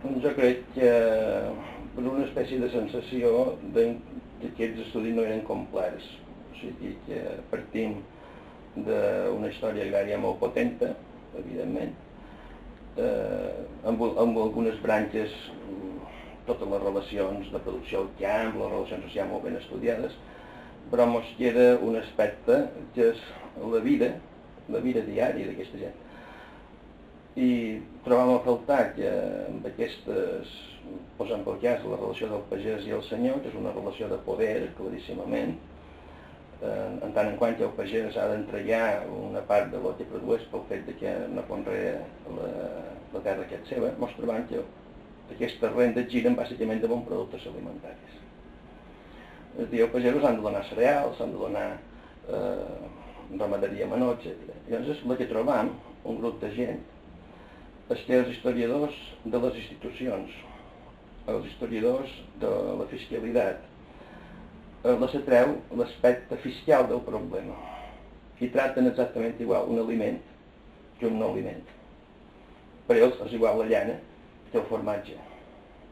Jo crec que per una espècie de sensació que aquests estudis no eren complets. O sigui que partim d'una història agrària molt potenta, evidentment, amb algunes branques, totes les relacions de producció al camp, les relacions socials molt ben estudiades, però ens queda un aspecte que és la vida diària d'aquesta gent. I trobam a faltar que amb aquestes, posant pel cas la relació del pagès i el senyor, que és una relació de poder, claríssimament, en tant en quant que el pagès ha d'entregar una part del que produeix pel fet que no conrea la terra que és seva, ens trobam que aquestes rendes giren bàsicament de bons productes alimentaris. És a dir, els pagesos han de donar cereals, han de donar ramaderia menor, etc. Llavors, el que trobam, un grup de gent, és que els historiadors de les institucions, els historiadors de la fiscalitat, les atreu l'aspecte fiscal del problema i traten exactament igual un aliment que un no aliment. Per ells és igual la llana que el formatge,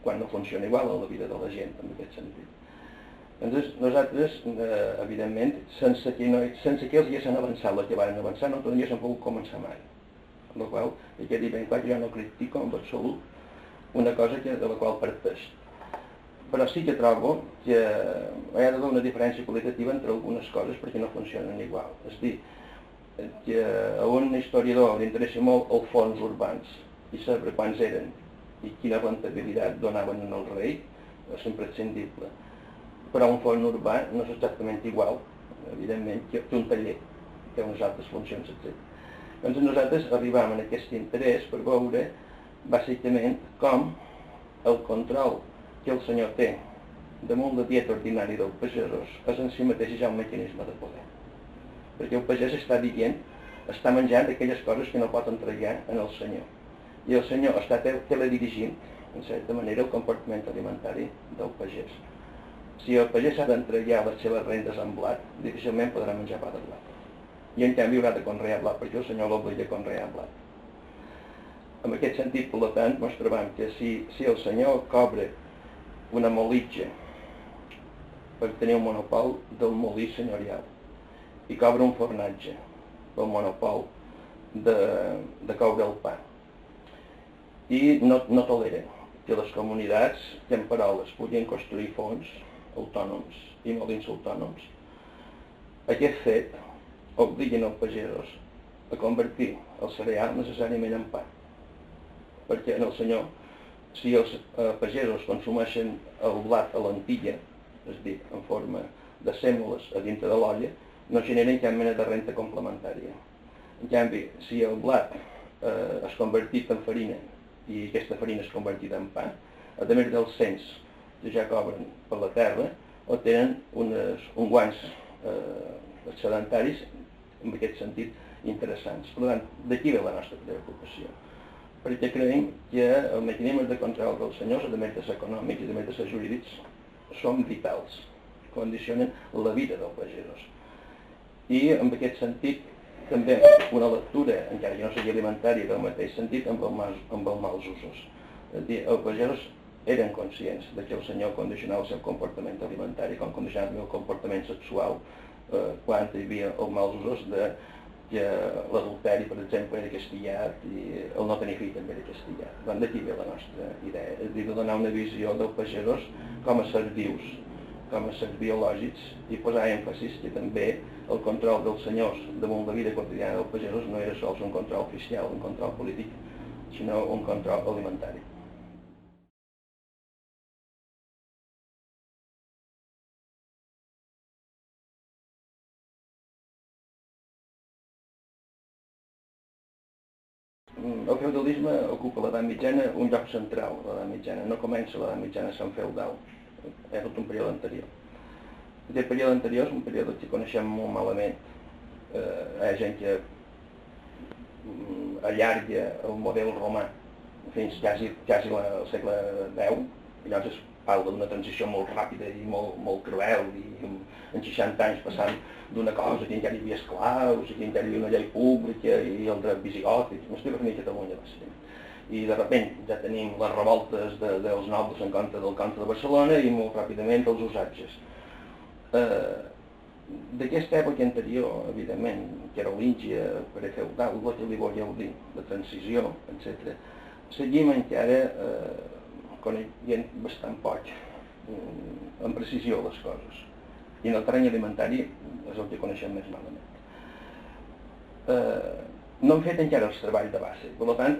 quan no funciona igual a la vida de la gent, en aquest sentit. Doncs nosaltres, evidentment, sense que ells haguessin avançat el que van avançar, no haguéssim pogut començar mai. Amb la qual cosa, quedi ben clar que jo no critico en absolut una cosa de la qual parteix. Però sí que trobo que hi ha d'haver una diferència qualitativa entre algunes coses perquè no funcionen igual. És a dir, que a un historiador li interessa molt els fons urbans i saber quants eren i quina rentabilitat donaven en el rei és imprescindible. Però un fons urbà no és exactament igual, evidentment, que un taller, que té unes altres funcions, etc. Doncs nosaltres arribam a aquest interès per veure, bàsicament, com el control que el senyor té damunt la dieta ordinària dels pagesos és en si mateix ja un mecanisme de poder. Perquè el pagès està dient, està menjant aquelles coses que no pot entregar en el senyor. I el senyor està teledirigint, en certa manera, el comportament alimentari del pagès. Si el pagès ha d'entregar les seves rendes en blat, difícilment podrà menjar pa de blat. I en canvi haurà de conrear blat, perquè el senyor l'obliga a conrear blat. En aquest sentit, per tant, ens trobem que si el senyor cobra una molitja per tenir un monopol del molí senyorial i cobra un fornatge pel monopol de coure el pa i no tolera que les comunitats temporals puguin construir fons autònoms i molins autònoms, aquest fet obliguen els pagesos a convertir el cereal necessàriament en pa. Perquè en el senyor, si els pagesos consumeixen el blat a l'antilla, és a dir, en forma de sèmoles a dintre de l'olla, no generen cap mena de renta complementària. En canvi, si el blat és convertit en farina i aquesta farina és convertida en pa, a més dels cents que ja cobren per la terra, o tenen uns guanys excedentaris, en aquest sentit, interessants. Per tant, d'aquí ve la nostra preocupació. Perquè creiem que els mecanismes de control dels senyors, a més de ser econòmics i a més de ser jurídics, són vitals, condicionen la vida dels pagesos. I en aquest sentit, també una lectura, encara que no sigui alimentària, del mateix sentit, amb els mals usos. És a dir, els pagesos eren conscients que el senyor condicionava el seu comportament alimentari, com condicionava el comportament sexual, quan hi havia els mals usos de que l'adulteri, per exemple, era castigat i el no tenir fill també era castigat. Doncs d'aquí ve la nostra idea, és a dir, de donar una visió dels pagesos com a sers vius, com a sers biològics i posar èmfasis que també el control dels senyors damunt la vida quotidiana dels pagesos no era sols un control fiscal, un control polític, sinó un control alimentari. El feudalisme ocupa l'edat mitjana un lloc central, l'edat mitjana. No comença l'edat mitjana sent feudal, és tot un període anterior. Aquest període anterior és un període que coneixem molt malament. Hi ha gent que allarga el model romà fins quasi al segle X, i llavors es parla d'una transició molt ràpida i molt cruel, i en 60 anys passant d'una cosa que encara hi havia esclaus, i que encara hi havia una llei pública i el dret visigòtic, m'explico una mica Catalunya, bàsicament. i de sobte ja tenim les revoltes dels nobles en contra del comte de Barcelona i molt ràpidament els usatges. D'aquesta època anterior, evidentment, carolíngia, prefeudal, el que li voleu dir, de transició, etc., seguim encara coneixent bastant poc, amb precisió, les coses. I en el terreny alimentari és el que coneixem més malament. No hem fet encara els treballs de base, per tant,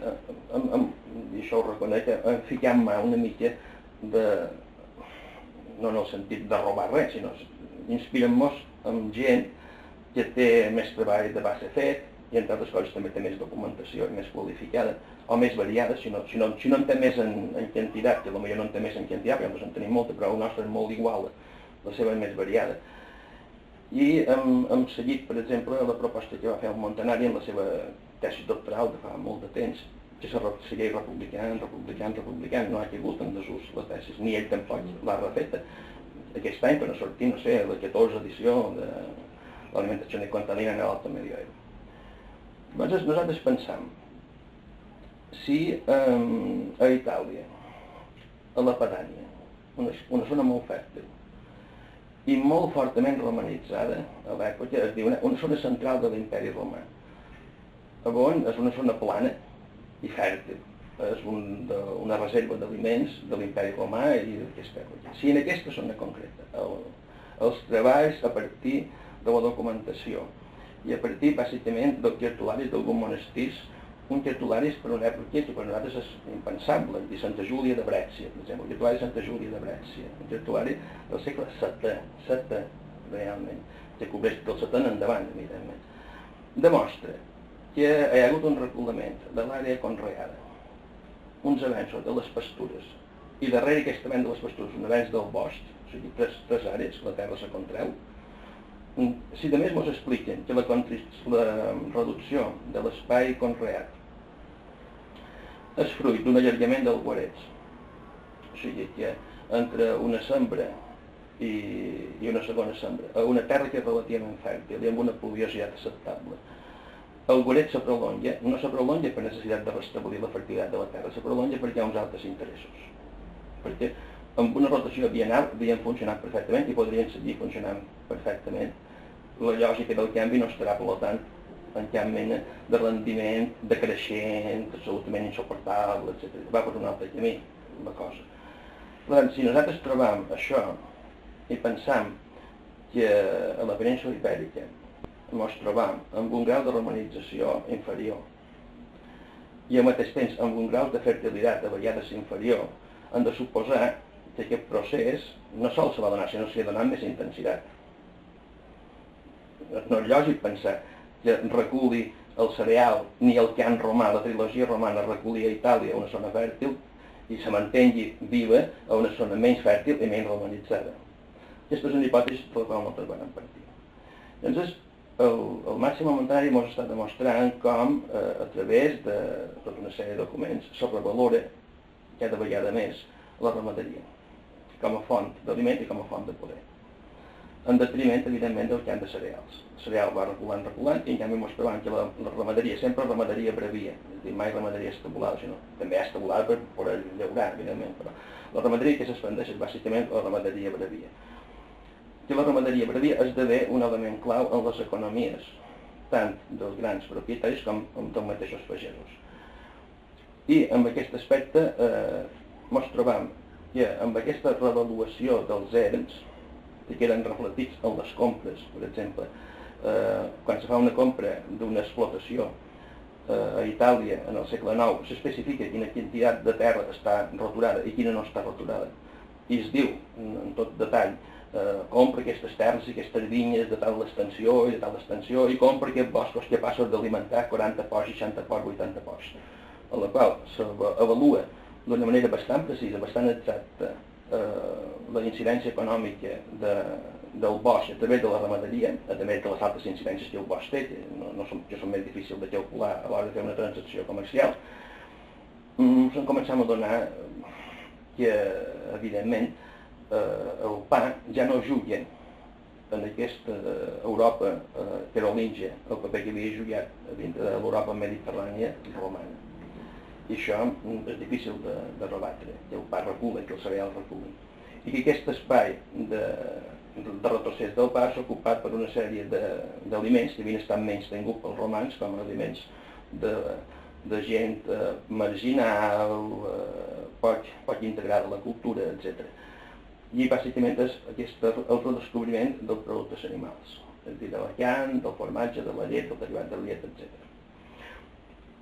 i això ho reconec, fiquem-me una mica de, no en el sentit de robar res, sinó inspirem-nos amb gent que té més treball de base fet i entre altres coses també té més documentació i més qualificada o més variada, si no en té més en quantitat, que potser no en té més en quantitat, perquè nosaltres en tenim molta, però el nostre és molt igual, la seva és més variada. I hem seguit, per exemple, la proposta que va fer el Montanari en la seva tesi doctoral de fa molt de temps, que segueix republicant, no ha caigut en desús la tesi, ni ell tampoc l'ha refeta. Aquest any, quan ha sortit, no sé, la 14 edició de l'alimentació contaminant en l'alta medioevo. Llavors, nosaltres pensam, si a Itàlia, a la Padània, una zona molt fèrtil, i molt fortament romanitzada a l'època, es diu una zona central de l'imperi romà, on és una zona plana i fèrtil, és una reserva d'aliments de l'imperi romà i d'aquesta època. Si en aquesta zona concreta, els treballs a partir de la documentació i a partir bàsicament dels cartularis d'alguns monestirs, un cartularis per una època que per nosaltres és impensable, de Santa Júlia de Brècia, per exemple, el cartulari de Santa Júlia de Brècia, un cartulari del segle VII, realment, que cobreix del VII endavant, evidentment. Demostra que hi ha hagut un reculament de l'àrea conreada, uns avenços de les pastures, i darrere aquest avenç de les pastures, un avenç del bosc, o sigui, tres àrees, la terra se contreu. Si a més ens expliquen que la reducció de l'espai conreat és fruit d'un allargament dels guarets, o sigui que entre una sembra i una segona sembra, a una terra que és relativament fèrtil i amb una pluviositat acceptable, el guaret se prolonga, no se prolonga per necessitat de restablir la fertilitat de la terra, se prolonga perquè hi ha uns altres interessos, perquè amb una rotació bienal havien funcionat perfectament i podrien seguir funcionant perfectament. La lògica del canvi no estarà, per tant, en cap mena de rendiment decreixent, absolutament insuportable, etc. Va per un altre camí, la cosa. Per tant, si nosaltres trobam això i pensam que a la península ibèrica ens trobam amb un grau de romanització inferior i al mateix temps amb un grau de fertilitat a vegades inferior, hem de suposar que aquest procés no sols se va donar, sinó que s'hi ha donat més intensitat. No és lògic pensar que reculi el cereal ni el cant romà, la trilogia romana recollia a Itàlia una zona fèrtil i se mantengui viva a una zona menys fèrtil i menys romanitzada. Aquesta és una hipòtesi de la qual nosaltres vam partir. Llavors, el Màxim Montanari ens està demostrant com, a través de tota una sèrie de documents, se revalora cada vegada més la ramaderia com a font d'aliment i com a font de poder, en detriment, evidentment, del camp de cereals. El cereal va reculant, i en canvi ens trobem que la ramaderia, sempre ramaderia brevia, és a dir, mai ramaderia estabulada, sinó també estabulada per poder llaurar, evidentment, però la ramaderia que s'expandeix és bàsicament la ramaderia brevia. Que la ramaderia brevia esdevé un element clau en les economies, tant dels grans propietaris com dels mateixos pagesos. I amb aquest aspecte ens trobem que amb aquesta revaluació dels ens, que eren reflectits en les compres, per exemple, quan se fa una compra d'una explotació a Itàlia en el segle IX, s'especifica quina quantitat de terra està roturada i quina no està roturada. I es diu, en tot detall, compra aquestes terres i aquestes vinyes de tal extensió i de tal extensió i compra aquests boscos que passen d'alimentar 40 porcs, 60 porcs, 80 porcs, a la qual s'avalua d'una manera bastant precisa, bastant exacta, la incidència econòmica del bosc a través de la ramaderia, a través de les altres incidències que el bosc té, que són més difícils de calcular a l'hora de fer una transacció comercial, ens començam a donar que, evidentment, el pa ja no juga en aquesta Europa carolíngia el paper que havia jugat dintre de l'Europa mediterrània romana. i això és difícil de rebatre, que el pa recula, que el cereal recula. I que aquest espai de retrocés del pa s'ha ocupat per una sèrie d'aliments que havien estat menys tinguts pels romans com a aliments de gent marginal, poc integrada a la cultura, etc. I bàsicament és el redescobriment dels productes animals, és a dir, de la carn, del formatge, de la llet, del derivat de la llet, etc.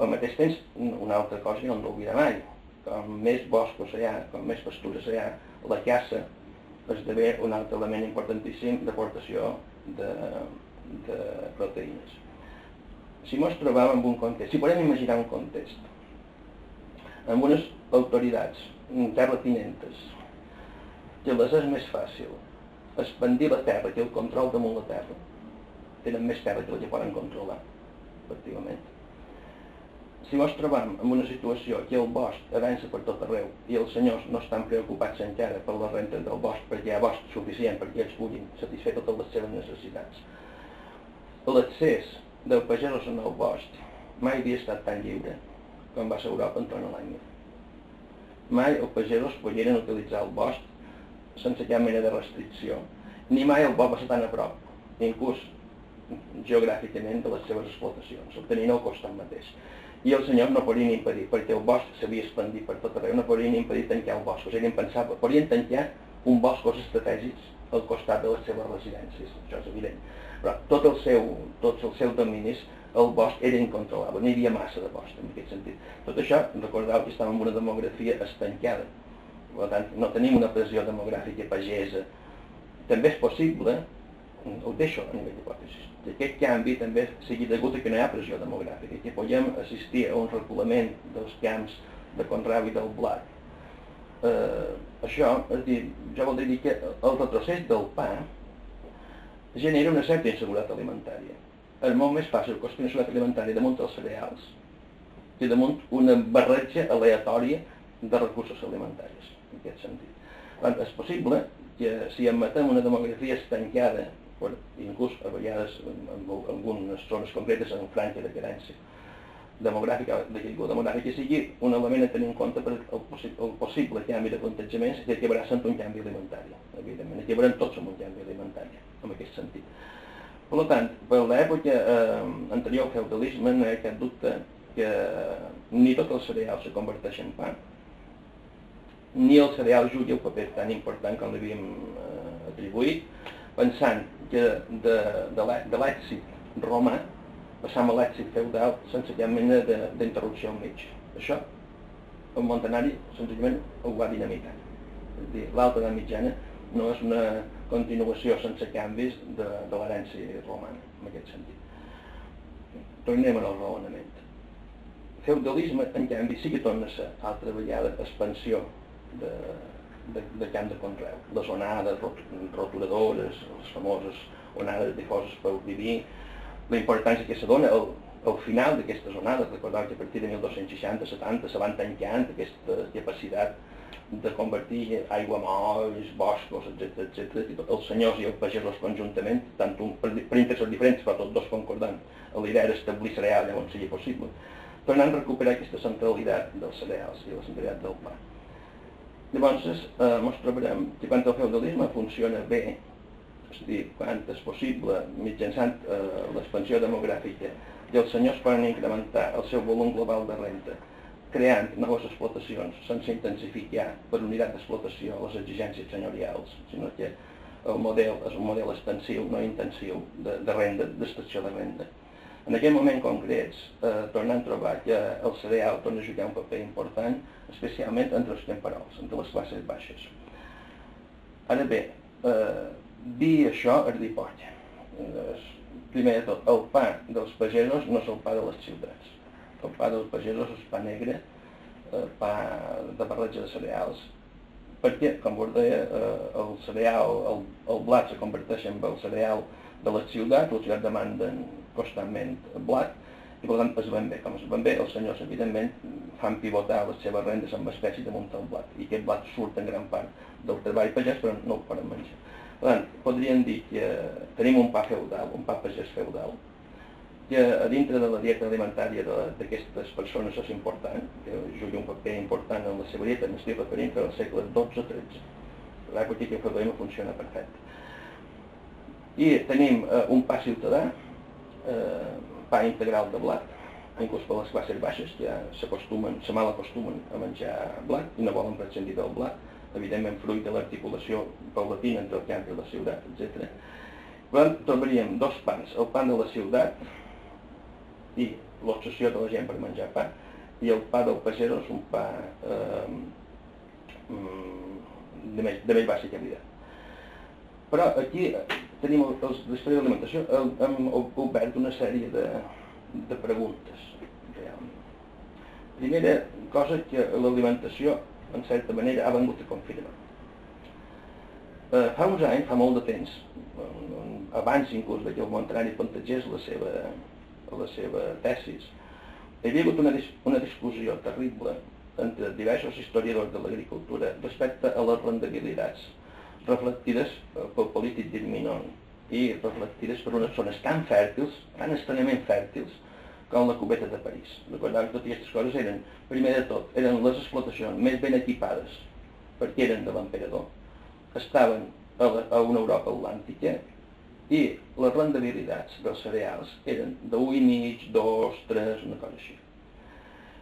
Al mateix temps, una altra cosa que no hem d'oblidar mai, com més boscos hi ha, com més pastures hi ha, la caça esdevé un altre element importantíssim d'aportació de proteïnes. Si ens trobem en un context, si podem imaginar un context, amb unes autoritats terratinentes, que les és més fàcil expandir la terra que el control damunt la terra, tenen més terra que la que poden controlar, efectivament. Si ens trobem en una situació que el bosc avança per tot arreu i els senyors no estan preocupats encara per la renta del bosc perquè hi ha bosc suficient perquè ells puguin satisfer totes les seves necessitats, l'accés dels pagesos en el bosc mai havia estat tan lliure com va ser Europa entorn a l'any 1000. Mai els pagesos podien utilitzar el bosc sense cap mena de restricció, ni mai el bosc va ser tan a prop, inclús geogràficament, de les seves explotacions, el tenien al costat mateix. I els senyors no podien impedir, perquè el bosc s'havia expandit per tot arreu, no podien impedir tancar el bosc, o sigui, podien tancar un bosc estratègics al costat de les seves residències, això és evident. Però tots els seus dominis, el bosc era incontrolable, n'hi havia massa de bosc en aquest sentit. Tot això, recordeu que estàvem en una demografia estancada, per tant, no tenim una pressió demogràfica pagesa. També és possible, ho deixo a nivell d'hipòtesis, que aquest canvi també sigui degut a que no hi ha pressió demogràfica, que podem assistir a un reculament dels camps de conreu i del blat. Això, és dir, jo voldria dir que el retrocés del pa genera una certa inseguretat alimentària. És molt més fàcil construir una seguretat alimentària damunt dels cereals que damunt una barreja aleatòria de recursos alimentaris, en aquest sentit. És possible que si admetem una demografia estancada, inclús a vegades en algunes zones concretes en franja de carència demogràfica, que sigui un element a tenir en compte per el possible canvi de plantejaments que acabarà sent un canvi alimentari. Evidentment, acabarem tots amb un canvi alimentari, en aquest sentit. Per tant, per l'època anterior al feudalisme no hi ha cap dubte que ni tot el cereal se converteix en pa, ni el cereal juga un paper tan important com l'havíem atribuït, pensant que de l'èxit romà passam a l'èxit feudal sense cap mena d'interrupció al mig. Això, el Montanari, senzillament, ho va dinamitar. És a dir, l'alta edat mitjana no és una continuació sense canvis de l'herència romana, en aquest sentit. Tornem al raonament. Feudalisme, en canvi, sí que torna a ser altra vegada expansió de camp de conreu. Les onades roturadores, les famoses onades difoses pel diví, la importància que se dona al final d'aquestes onades. Recordeu que a partir de 1260-70 se van tancant aquesta capacitat de convertir aiguamolls, boscos, etc. Els senyors i els pagesos conjuntament, tant per interessos diferents, però tots dos concordant, l'idea era establir cereal allà on sigui possible, tornant a recuperar aquesta centralitat dels cereals i la centralitat del pa. Llavors, ens trobarem que quan el feudalisme funciona bé, és a dir, quan és possible, mitjançant l'expansió demogràfica, i els senyors poden incrementar el seu volum global de renta, creant noves explotacions sense intensificar per unitat d'explotació les exigències senyorials, sinó que el model és un model extensiu, no intensiu, de renda, d'extracció de renda. En aquest moment concrets, tornem a trobar que el cereal torna a jugar un paper important, especialment entre els camperols, entre les classes baixes. Ara bé, dir això és dir poc. Primer de tot, el pa dels pagesos no és el pa de les ciutats. El pa dels pagesos és pa negre, pa de barreja de cereals, perquè, com vos deia, el cereal, el blat se converteix en el cereal de les ciutats demanden constantment blat, i per tant es ven bé. Com es ven bé, els senyors evidentment fan pivotar les seves rendes amb espècies damunt del blat, i aquest blat surt en gran part del treball pagès, però no el poden menjar. Per tant, podríem dir que tenim un pa feudal, un pa pagès feudal, que a dintre de la dieta alimentària d'aquestes persones és important, que juga un paper important en la seva dieta, m'estic referint al segle XII-XIII. L'època que el problema funciona perfecte. I tenim un pa ciutadà, pa integral de blat, inclús per les classes baixes, que ja se mal acostumen a menjar blat i no volen prescindir del blat, evidentment fruit de l'articulació paulatina entre el camp i la ciutat, etc. Per tant, trobaríem dos pans, el pan de la ciutat i l'obsessió de la gent per menjar pa, i el pa del pagès és un pa de més baixa qualitat. Però aquí tenim l'història de l'alimentació, hem obert una sèrie de preguntes, realment. Primera cosa que l'alimentació, en certa manera, ha vengut a confirmar. Fa uns anys, fa molt de temps, abans inclús que el Montanari plantegés la seva tesis, hi havia hagut una discussió terrible entre diversos historiadors de l'agricultura respecte a les rendibilitats reflectides pel polític d'Irminon i reflectides per unes zones tan fèrtils, tan estranyament fèrtils, com la cubeta de París. Recordeu que totes aquestes coses eren, primer de tot, eren les explotacions més ben equipades perquè eren de l'emperador, estaven a una Europa atlàntica i les rendibilitats dels cereals eren d'1,5, 2, 3, una cosa així.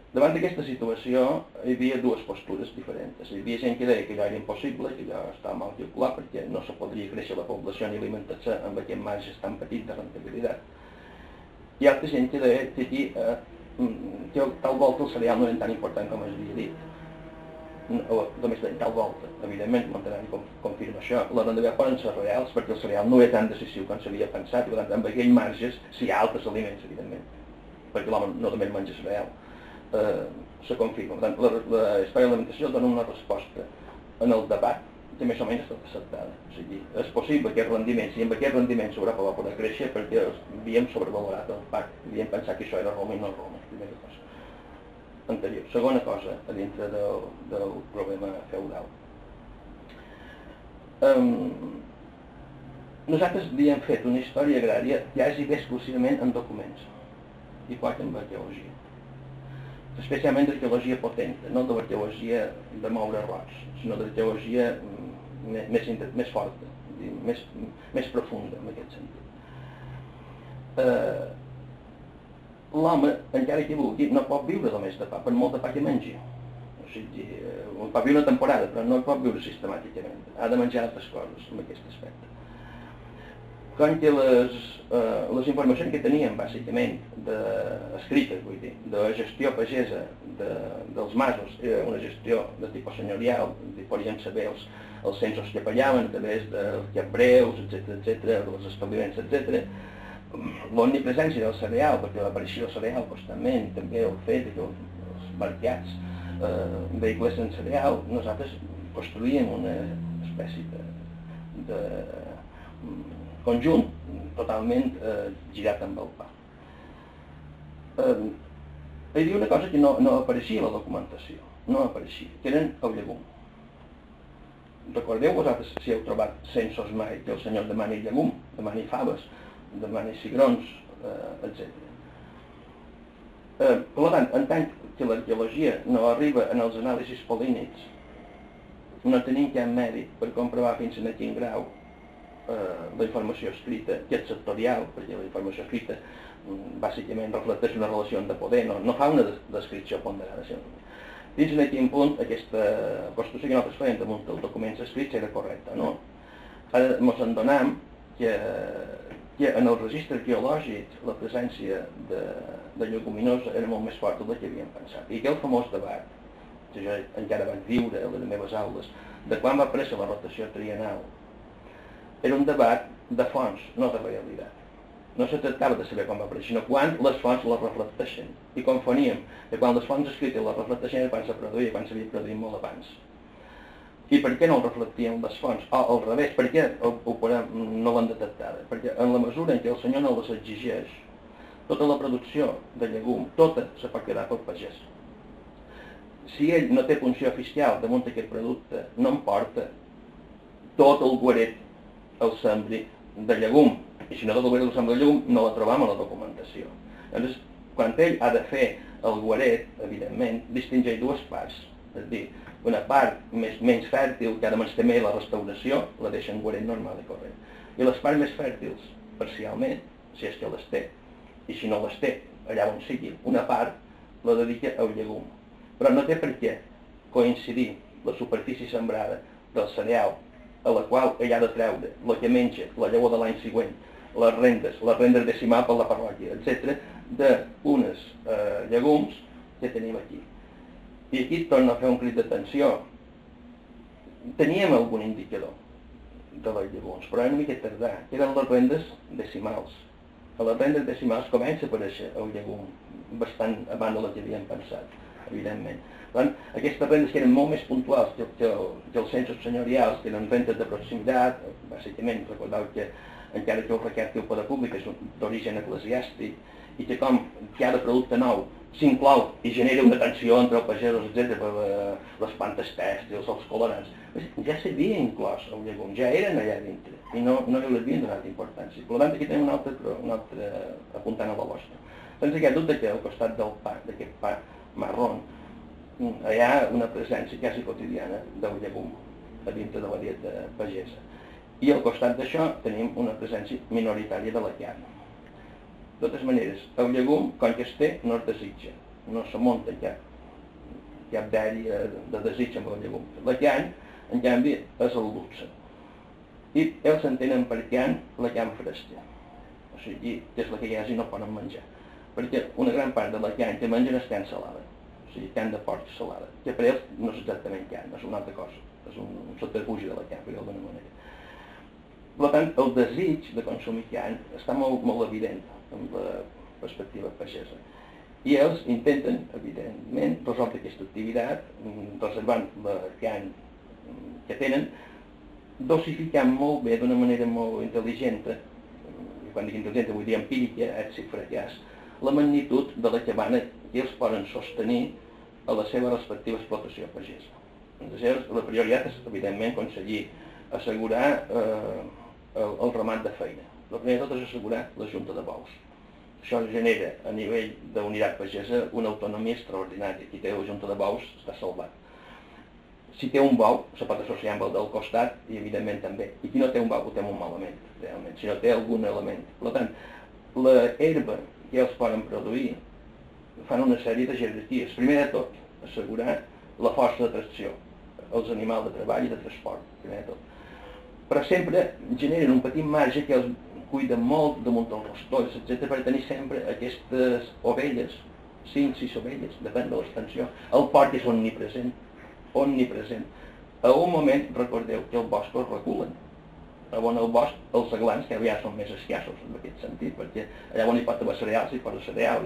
Davant d'aquesta situació hi havia dues postures diferents. Hi havia gent que deia que allò era impossible, que allò estava mal calculat perquè no se podria créixer la població ni alimentar-se amb aquest marge tan petit de rendibilitat. Hi ha altra gent que deia que aquí tal volta el cereal no era tan important com es havia dit. Només deia tal volta, evidentment, Montanari confirma això. Les rendibilitats poden ser reals perquè el cereal no era tan decisiu com s'havia pensat i per tant amb aquells marges si hi ha altres aliments, evidentment, perquè l'home no només menja cereal. Se confirma. Per tant, la història de l'alimentació dona una resposta en el debat que més o menys està acceptada. O sigui, és possible que aquests rendiments, i amb aquests rendiments Europa va poder créixer perquè havíem sobrevalorat el PAC, havíem pensat que això era Roma i no Roma, primera cosa. Anterior. Segona cosa, a dintre del problema feudal. Nosaltres havíem fet una història agrària quasi exclusivament en documents i poc en arqueologia. Especialment d'arqueologia potenta, no de l'arqueologia de moure rots, sinó d'arqueologia més forta, més profunda en aquest sentit. L'home, encara que vulgui, no pot viure només de pa, per molt de pa que mengi. O sigui, pot viure una temporada, però no pot viure sistemàticament. Ha de menjar altres coses en aquest aspecte. Com que les informacions que teníem, bàsicament, escrites, vull dir, de la gestió pagesa dels masos, era una gestió de tipus senyorial, podíem saber els censos que pagaven a través dels llebreus, etc., dels establiments, etc. L'omnipresència del cereal, perquè l'apareixia del cereal constantment, també el fet que els mercats vehicles cereal, nosaltres construïem una espècie de conjunt totalment girat amb el pa. Hi havia una cosa que no apareixia a la documentació, no apareixia, que eren el llegum. Recordeu vosaltres si heu trobat censos mai que el senyor demani llegum, demani faves, demani cigrons, etc. Per tant, en tant que l'arqueologia no arriba en els anàlisis polínics, no tenim cap mèrit per comprovar fins a quin grau la informació escrita, que és sectorial, perquè la informació escrita bàsicament reflecteix una relació de poder, no fa una descripció ponderada. Fins a quin punt aquesta construcció que nosaltres fèiem damunt dels documents escrits era correcta, no? Ara ens adonem que en el registre arqueològic la presència de lleguminosa era molt més forta del que havíem pensat. I aquell famós debat, que jo encara vaig viure a les meves aules, de quan va aparèixer la rotació trienal, era un debat de fonts, no de realitat. No se tractava de saber quan va aparèixer, sinó quan les fonts les reflecteixen. I confoníem que quan les fonts escrites les reflecteixen era quan se produïa, quan s'havia produït molt abans. I per què no ho reflectien les fonts? O al revés, per què no l'han detectada? Perquè en la mesura en què el senyor no les exigeix, tota la producció de llegum, tota se pot quedar pel pagès. Si ell no té funció fiscal damunt d'aquest producte, no em porta tot el guaret el sembri de llegum, i si no deduïm el som de llum, no la trobam a la documentació. Llavors, quan ell ha de fer el guaret, evidentment, distingeix dues parts. És a dir, una part menys fèrtil, que ara té més la restauració, la deixa en guaret normal i corrent. I les parts més fèrtils, parcialment, si és que les té, i si no les té, allà on sigui, una part la dedica al llegum. Però no té per què coincidir la superfície sembrada del cereal a la qual ell ha de treure la que menja, la llavor de l'any següent, les rendes decimals per la parròquia, etc., d'unes llegums que tenim aquí. I aquí torno a fer un crit d'atenció. Teníem algun indicador de les llegums, però era una mica tardà, que eren les rendes decimals. A les rendes decimals comença a aparèixer el llegum bastant abans del que havíem pensat, evidentment. Per tant, aquestes rendes que eren molt més puntuals que els censos senyorials, que eren rendes de proximitat, bàsicament, recordeu que encara que el requert del poder públic és d'origen eclesiàstic, i que com cada producte nou s'inclou i genera una tensió entre els pagesos, etc., per les plantes tèxtils, els colorants, ja s'havia inclòs el llegum, ja eren allà dintre, i no hi havien donat importància. Per tant, aquí tenim un altre apuntant a la vostra. Sense aquest dubte que al costat del pa, d'aquest pa marrón, hi ha una presència quasi quotidiana del llegum a dintre de la dieta pagesa. I al costat d'això tenim una presència minoritària de la carn. De totes maneres, el llegum, com que es té, no es desitja, no se munta cap dèria de desig amb el llegum. La carn, en canvi, és el luxe. I ells s'entenen per carn la carn fresca, o sigui, que és la que quasi no poden menjar, perquè una gran part de la carn que mengen és carn salada, o sigui, carn de porc salada, que per ells no és exactament carn, és una altra cosa, és un subterfugi de la carn, per dir-ho d'alguna manera. Per tant, el desig de consumir carn està molt evident en la perspectiva pagesa. I ells intenten, evidentment, resoldre aquesta activitat, reservant la carn que tenen, dosificant molt bé, d'una manera molt intel·ligent, i quan dic intel·ligent vull dir empírica, èxit, fracàs, la magnitud de la cabana que ells poden sostenir a la seva respectiva explotació pagesa. Llavors, la prioritat és, evidentment, aconseguir assegurar el ramat de feina. El primer de tot és assegurar la junta de bous. Això genera, a nivell d'unitat pagesa, una autonomia extraordinària. Qui té la junta de bous està salvat. Si té un bou, se pot associar amb el del costat, i evidentment també. I qui no té un bou, ho té molt malament, realment, si no té algun element. Per tant, la herba que ells poden produir fan una sèrie de jerarquies. Primer de tot, assegurar la força de tracció, els animals de treball i de transport, primer de tot. Però sempre generen un petit marge que els cuiden molt damunt dels rostolls, etc., per tenir sempre aquestes ovelles, 5-6 ovelles, depèn de l'extensió. El porc és omnipresent. A un moment, recordeu que els boscos reculen. On el bosc, els seglans, que ja són més escassos en aquest sentit, perquè allà on hi pot haver cereals, hi posa cereal.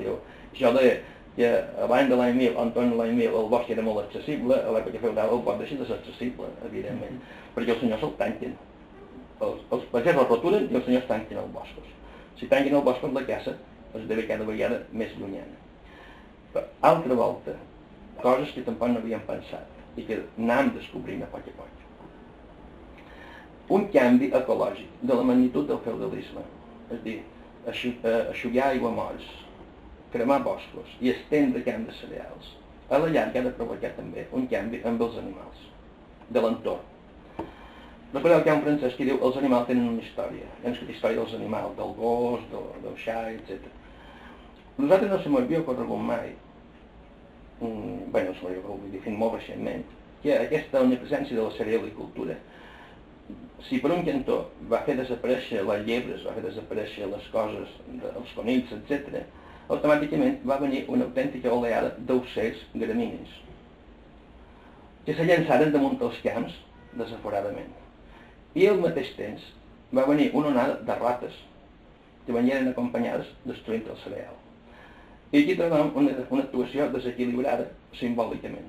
Això de que abans de l'any 1000, entorn de l'any 1000, el bosc era molt accessible, a l'època feudal el bosc deixa de ser accessible, evidentment, perquè els senyors el tanquen. Els pagesos el roturen i els senyors tanquen els boscos. Si tanquen els boscos, la caça esdevé cada vegada més llunyana. Però, altra volta, coses que tampoc no havíem pensat i que anàvem descobrint a poc a poc. Un canvi ecològic de la magnitud del feudalisme, és a dir, eixugar aiguamolls, cremar boscos i estendre camp de cereals, a la llarga ha de provocar també un canvi amb els animals, de l'entorn. Recordeu que hi ha un francès que diu els animals tenen una història. Hi ha una història dels animals, del gos, del xai, etc. Nosaltres no se m'havia ocorregut mai, bé, no se m'havia ocorregut, vull dir, fins molt recentment, que aquesta omnipresència de la cerealicultura, si per un cantó va fer desaparèixer les llebres, va fer desaparèixer les coses, els conills, etc., automàticament va venir una autèntica oleada d'ocells gramínies, que se llançaren damunt dels camps desaforadament. I al mateix temps va venir una onada de rates que venien acompanyades destruint el cereal. I aquí trobem una actuació desequilibrada simbòlicament,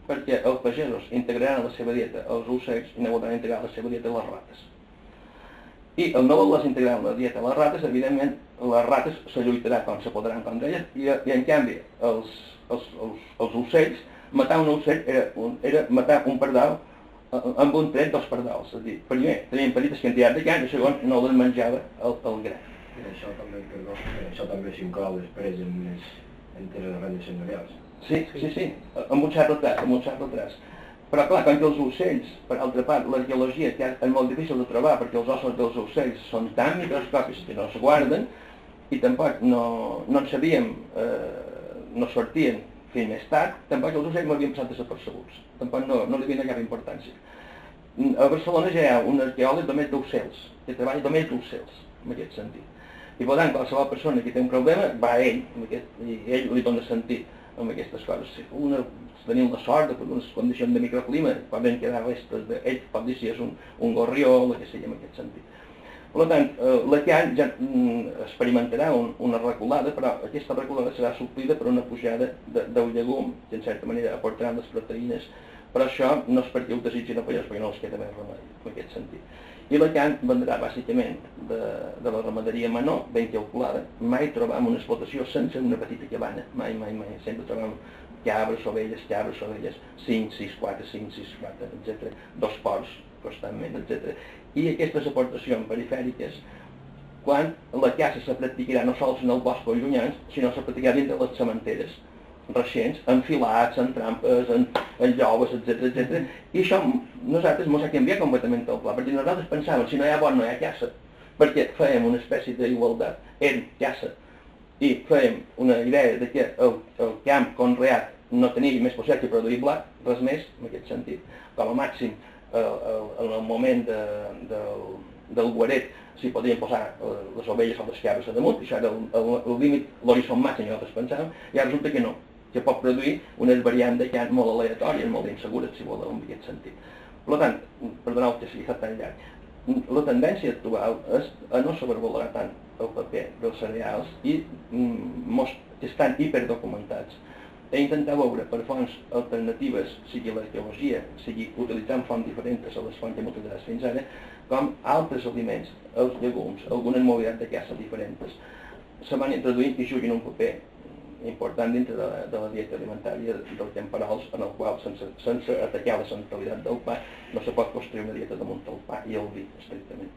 perquè els pagesos integraran a la seva dieta els ocells i no voldran integrar a la seva dieta les rates. I el no voler integrar en la dieta les rates, evidentment, les rates se lluitarà com se podran contra elles, i en canvi els ocells, matar un ocell era matar un pardal amb un tret dels pardals. És a dir, primer teníem petites quantitats de carn i segon no les menjava el gra. I això també s'inclou després entre les ratlles senyorials. Sí, amb un cert retras. Però clar, com que els ocells, per altra part, l'arqueologia és molt difícil de trobar perquè els ossos dels ocells són tan microscòpics que no es guarden i tampoc no en sabíem, no sortien fins més tard, tampoc els ocells m'havien passat desapercebuts, tampoc no li havien cap importància. A Barcelona ja hi ha un arqueòleg només d'ocells, que treballa només d'ocells, en aquest sentit. I per tant, qualsevol persona que té un problema va a ell, i ell li dona sentit amb aquestes coses. Si tenim la sort de unes condicions de microclima, poden quedar restes d'ell, pot dir si és un gorrió o el que sigui en aquest sentit. Per tant, la carn ja experimentarà una reculada, però aquesta reculada serà suplida per una pujada del llegum, que en certa manera aportarà les proteïnes, però això no és perquè ho desitgin a pallars, perquè no els queda més remei, en aquest sentit. I la carn vendrà bàsicament de la ramaderia menor, ben calculada. Mai trobam una explotació sense una petita cabana, mai. Sempre trobam cabres, ovelles, 5, 6, 4, 5, 6, 4, etc. 2 porcs constantment, etc. I aquestes aportacions perifèriques, quan la caça se practicarà no sols en el bosc o llunyans, sinó se practicarà dintre les cementeres recents, en filats, en trampes, en lloves, etc. I això nosaltres ens ha canviat completament el pla, perquè nosaltres pensàvem, si no hi ha bon no hi ha caça, perquè fèiem una espècie d'igualtat, ell caça, i fèiem una idea de que el camp conreat no tenia més possibilitat que produir blat, res més, en aquest sentit. Com a màxim, en el moment del guaret s'hi podien posar les ovelles o les cabres a damunt, això era el límit, l'horitzó màxim que nosaltres pensàvem, i ara resulta que no, que pot produir unes variants de carn molt aleatòries, molt insegures, si voleu, en aquest sentit. Per tant, perdoneu que sigui tan llarg, la tendència actual és a no sobrevalorar tant el paper dels cereals i que estan hiperdocumentats, a intentar veure per fonts alternatives, sigui l'arqueologia, sigui utilitzant fonts diferents a les fonts que hem utilitzat fins ara, com altres aliments, els llegums, algunes modalitats de caça diferents, se van introduint i juguen un paper important dintre de la dieta alimentària dels temporals, en el qual, sense atacar la centralitat del pa, no se pot construir una dieta damunt del pa i el vi, estrictament.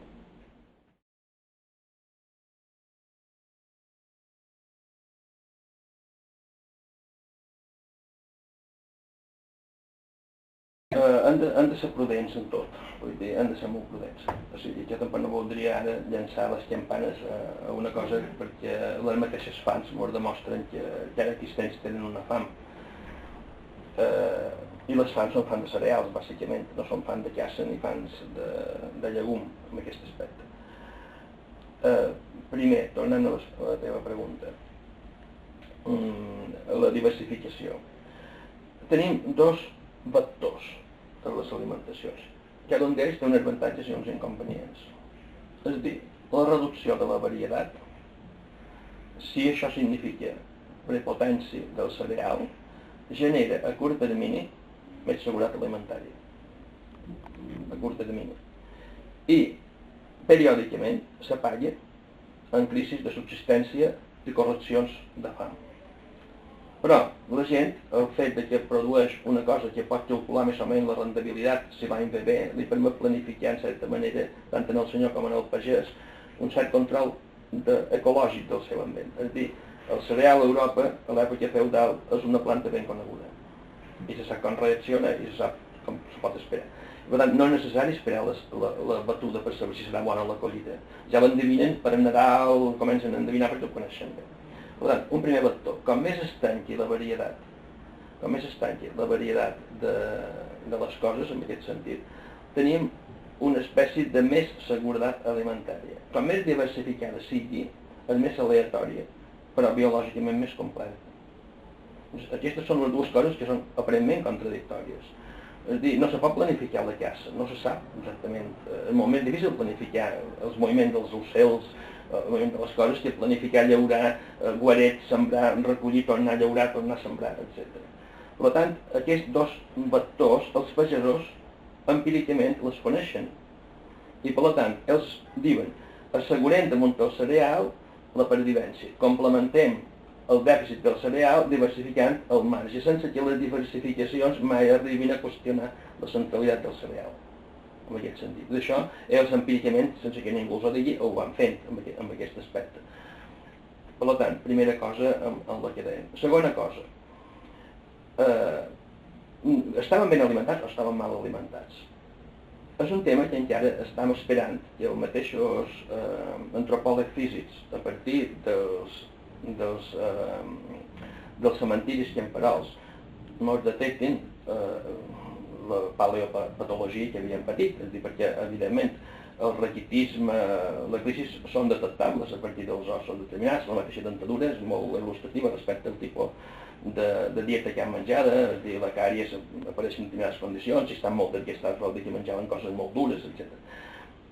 Han de ser prudents en tot, vull dir, han de ser molt prudents. O sigui, jo tampoc no voldria ara llançar les campanes a una cosa perquè les mateixes fams ens demostren que ara existents tenen una fam. I les fams són fans de cereals, bàsicament, no són fans de caça ni fans de llegum, en aquest aspecte. Primer, tornant a la teva pregunta, la diversificació. Tenim 2 vectors de les alimentacions. Cada un d'ells té uns avantatges i uns inconvenients. És a dir, la reducció de la varietat, si això significa prepotència del cereal, genera a curt termini més seguretat alimentària. A curt termini. I, periòdicament, s'apaga en crisis de subsistència i correccions de fam. Però la gent, el fet que produeix una cosa que pot calcular més o menys la rendibilitat, si l'any ve bé, li permet planificar en certa manera, tant en el senyor com en el pagès, un cert control ecològic del seu ambient. És a dir, el cereal a Europa, a l'època feudal, és una planta ben coneguda. I se sap com reacciona i se sap com se pot esperar. Per tant, no és necessari esperar la batuda per saber si serà bona la collita. Ja l'endevinen per Nadal, comencen a endevinar perquè ho coneixen bé. Per tant, un primer vector, com més es tanqui la varietat, de les coses, en aquest sentit, tenim una espècie de més seguretat alimentària. Com més diversificada sigui, és més aleatòria, però biològicament més completa. Aquestes són les 2 coses que són aparentment contradictòries. És a dir, no se pot planificar la caça, no se sap exactament. És molt més difícil planificar els moviments dels ocells, de les coses que planificar, llaurar, guaret, sembrar, recollir, tornar a llaurar, tornar a sembrar, etc. Per tant, aquests 2 vectors, els pagesos, empíricament els coneixen. I per tant, ells diuen, assegurem damunt el cereal la pervivència, complementem el dèficit del cereal diversificant el marge, sense que les diversificacions mai arribin a qüestionar la centralitat del cereal. En aquest sentit. D'això, ells empíricament, sense que ningú els ho digui, ho van fent en aquest aspecte. Per tant, primera cosa amb la que deien. Segona cosa, estaven ben alimentats o estaven mal alimentats? És un tema que encara estem esperant que els mateixos antropòlegs físics, a partir dels cementiris camperols, ens detectin la paleopatologia que havien patit, és a dir, perquè, evidentment, el raquitisme, les crisis són detectables a partir dels ossos determinats, la mateixa dentadura és molt il·lustrativa respecte al tipus de dieta que han menjada, és a dir, la càries apareix en determinades condicions, si estan molt desgastats vol dir que menjaven coses molt dures, etc.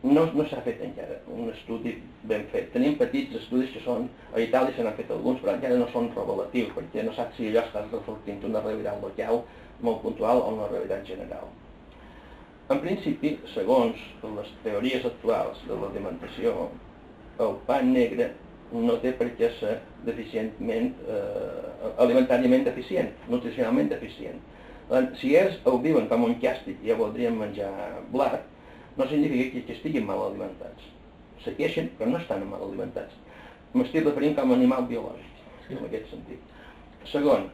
No s'ha fet encara un estudi ben fet. Tenim petits estudis que són, a Itàlia se n'han fet alguns, però encara no són revelatius, perquè no saps si allò estàs reflectint una realitat local molt puntual o una realitat general. En principi, segons les teories actuals de l'alimentació, el pa negre no té per què ser alimentàriament deficient, nutricionalment deficient. Si ells ho viuen com un càstig i ja voldrien menjar blat, no significa que estiguin mal alimentats. Se queixen, però no estan mal alimentats. M'estic referint com a animal biològic, en aquest sentit. Segon,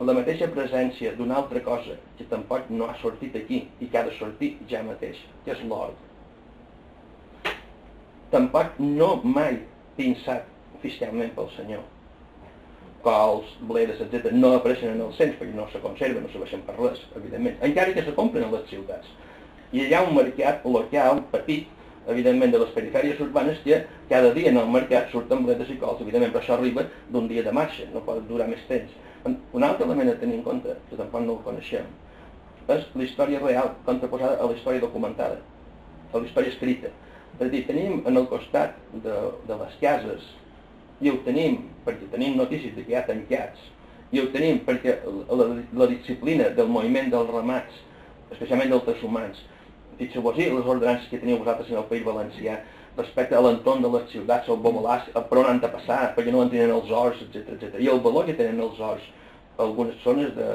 la mateixa presència d'una altra cosa que tampoc no ha sortit aquí i que ha de sortir ja mateix, que és l'or. Tampoc no mai pinçat oficialment pel senyor. Cols, bledes, etc. no apareixen en el cens perquè no se conserven, no serveixen per res, evidentment. Encara que se compren a les ciutats. I hi ha un mercat local petit, evidentment de les perifèries urbanes, que cada dia en el mercat surten bledes i cols, evidentment, però això arriba d'un dia de marxa, no pot durar més temps. Un altre element a tenir en compte, que tampoc no el coneixem, és la història real contraposada a la història documentada, a la història escrita. És a dir, tenim en el costat de les cases, i ho tenim perquè tenim notícies de que hi ha tancats, i ho tenim perquè la disciplina del moviment dels ramats, especialment dels transhumants, fixeu-vos-hi les ordenances que teniu vosaltres en el País Valencià, respecte a l'entorn de les ciutats, el bobolàs, per on han de passar, perquè no entenen els horts, etc. I el valor que tenen els horts, algunes zones de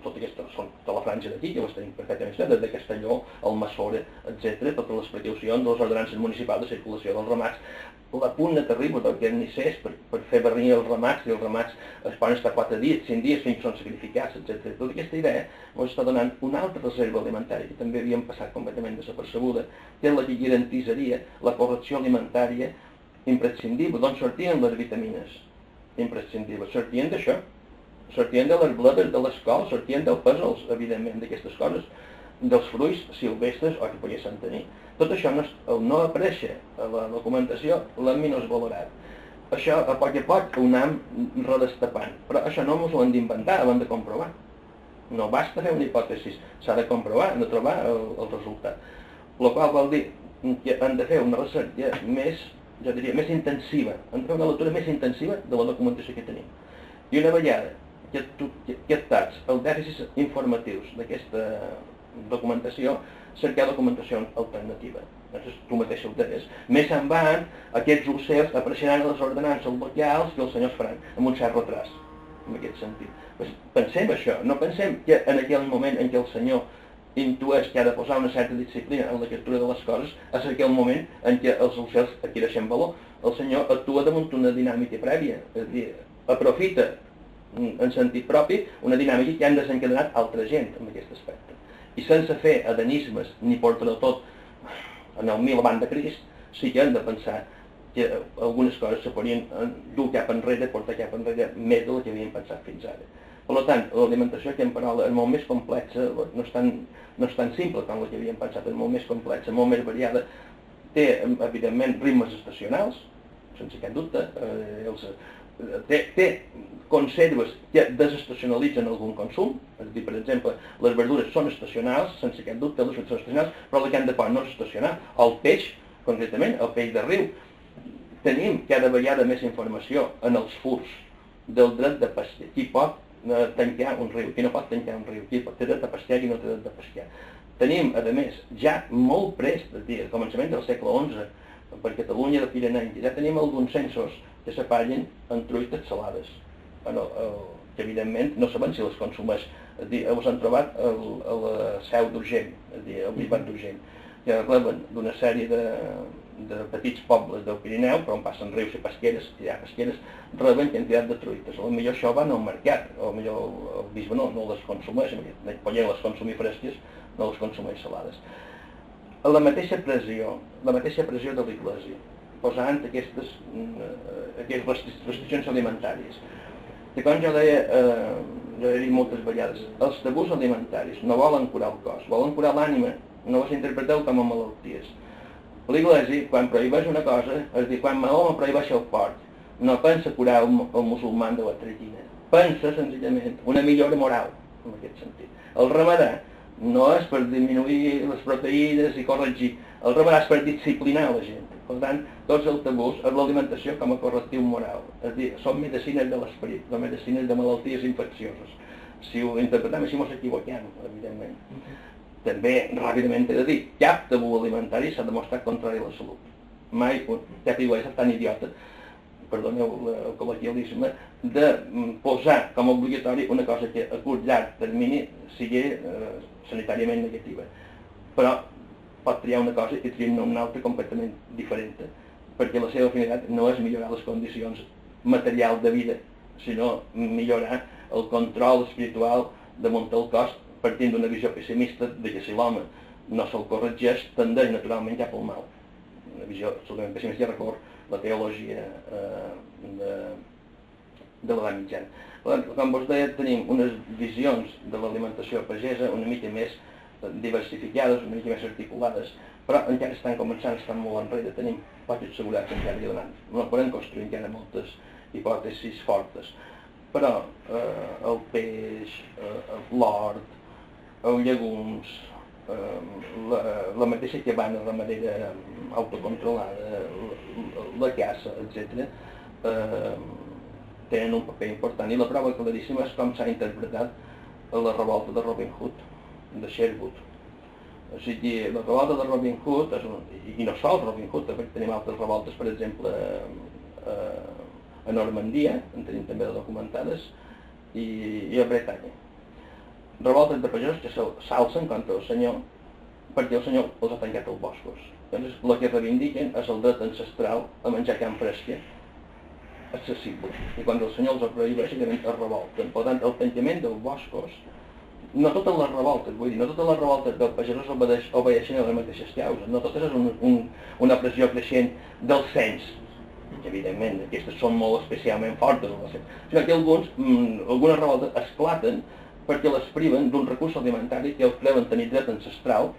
tota aquesta, tota la franja d'aquí, que les tenim perfectament, des de Castelló, el Massora, etc., totes les precaucions de les ordenances municipals de circulació dels ramats, la punta terrible del carnissers per fer venir els ramats, i els ramats es poden estar 4 dies, 5 dies, fins que són sacrificats, etc. Tota aquesta idea ens està donant una altra reserva alimentària, que també havíem passat completament desapercebuda, que és la que garantitzaria la correcció alimentària imprescindible, d'on sortien les vitamines imprescindibles. Sortien d'això, sortien de les bledes de les cols, sortien dels pèsols, evidentment, d'aquestes coses, dels fruits silvestres o que poguessin tenir. Tot això no apareix a la documentació, l'hem menysvalorat. Això a poc ho anem redestapant, però això no ens ho hem d'inventar, ho hem de comprovar. No basta fer una hipòtesi, s'ha de comprovar, hem de trobar el resultat. El qual vol dir que hem de fer una recerca més, jo diria, més intensiva, hem de fer una lectura més intensiva de la documentació que tenim. I una vegada que estats els dèficits informatius d'aquesta documentació, cercar documentació alternativa. Tu mateix ho deies. Més en van, aquests ocels apareixeran a les ordenances locals que els senyors faran, amb un cert retras, en aquest sentit. Pensem això, no pensem que en aquell moment en què el senyor intueix que ha de posar una certa disciplina en la captura de les coses, és aquell moment en què els ocels adquireixen valor. El senyor actua damunt una dinàmica prèvia, és a dir, aprofita en sentit propi una dinàmica que han desencadenat altra gent en aquest aspecte. I sense fer adenismes ni portar tot en el 1000 abans de Crist, sí que hem de pensar que algunes coses se podien dur cap enrere, portar cap enrere més del que havíem pensat fins ara. Per tant, l'alimentació camperola és molt més complexa, no és tan simple com la que havíem pensat, és molt més complexa, molt més variada, té, evidentment, ritmes estacionals, sense cap dubte, té conserves que desestacionalitzen algun consum, és a dir, per exemple, les verdures són estacionals, sense cap dubte, les fruites són estacionals, però la carn de porc no és estacional. El peix, concretament, el peix de riu, tenim cada vegada més informació en els furs del dret de pescar. Qui pot tancar un riu, qui no pot tancar un riu, qui té dret de pescar, qui no té dret de pescar. Tenim, a més, ja molt prest, és a dir, al començament del segle XI, per Catalunya de Pirenenc, ja tenim alguns censos que s'aparellen en truites salades, que evidentment no saben si les consumeix. Els han trobat a la Seu d'Urgell, al Bisbat d'Urgell, que reben d'una sèrie de petits pobles del Pirineu, per on passen rius i pesqueres, hi ha pesqueres, reben quantitat de truites. Potser això van al mercat, o potser el bisbe no les consumeix, podien les consumir fresques, no les consumeix salades. La mateixa pressió de l'Església, posant aquestes restriccions alimentàries. Que com jo he dit moltes vegades, els tabús alimentaris no volen curar el cos, volen curar l'ànima, no les interpreteu com a malalties. L'Església, quan prohibeix una cosa, és dir, quan Mahoma prohibeix el porc, no pensa curar el musulmà de la tragina, pensa senzillament una millora moral, en aquest sentit. El ramadà no és per disminuir les proteïnes i corregir, el ramadà és per disciplinar la gent. Per tant, tots els tabús és l'alimentació com a correctiu moral. És a dir, són medicines de l'esperit, són medicines de malalties infeccioses. Si ho interpretem així, ens equivoquem, evidentment. També, ràpidament he de dir, cap tabú alimentari s'ha demostrat contrari a la salut. Mai cap iglesia és tan idiota, perdoneu el col·loquialisme, de posar com a obligatori una cosa que a curt llarg termini sigui sanitàriament negativa. Però pot triar una cosa i triar una altra completament diferent, perquè la seva finalitat no és millorar les condicions materials de vida, sinó millorar el control espiritual damunt el cos, partint d'una visió pessimista de que si l'home no se'l corregeix, tendeix naturalment cap al mal. Una visió absolutament pessimista recor la teologia de l'edat mitjana. Com vos deia, tenim unes visions de l'alimentació pagesa una mica més diversificades, una mica més articulades, però encara estan començant, estan molt enrere, tenim pocs assegurats encara i davant. No podem construir encara moltes hipòtesis fortes, però el peix, l'hort, els llegums, la mateixa cabana ramadera autocontrolada, la caça, etc., tenen un paper important. I la prova claríssima és com s'ha interpretat la revolta de Robin Hood, de Sherwood. O sigui, la revolta de Robin Hood, i no sols Robin Hood, perquè tenim altres revoltes, per exemple, a Normandia, en tenim també documentades, i a Bretanya. Revoltes de pagesos que s'alcen contra el senyor, perquè el senyor els ha tancat els boscos. Llavors, el que reivindiquen és el dret ancestral a menjar carn fresca accessible. I quan el senyor els ho prohibeix, es revolten. Per tant, el tancament dels boscos, no totes les revoltes, vull dir, no totes les revoltes dels pagesos obeixen a les mateixes causes, no totes és una pressió creixent del cens, que evidentment aquestes són molt especialment fortes, sinó que algunes revoltes esclaten perquè les priven d'un recurs alimentari que els creuen tenir dret ancestral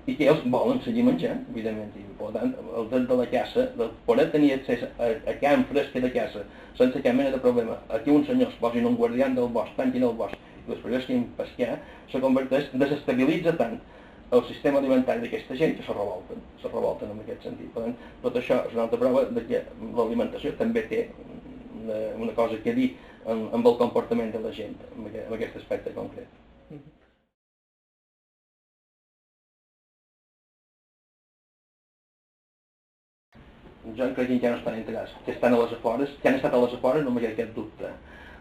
i que ells volen seguir menjant, evidentment. I, per tant, el dret de la caça, de poder tenir accés a carn fresca de caça sense cap mena de problema, aquí uns senyors posin un guardià del bosc, tanquin el bosc i les prohibeixin pescar, se converteix, desestabilitza tant el sistema alimentari d'aquesta gent que se revolten en aquest sentit. Per tant, tot això és una altra prova de que l'alimentació també té una cosa que dir amb el comportament de la gent, en aquest aspecte concret. Jo crec que encara no estan integrats, que estan a les afores, que han estat a les afores no m'hi ha cap dubte.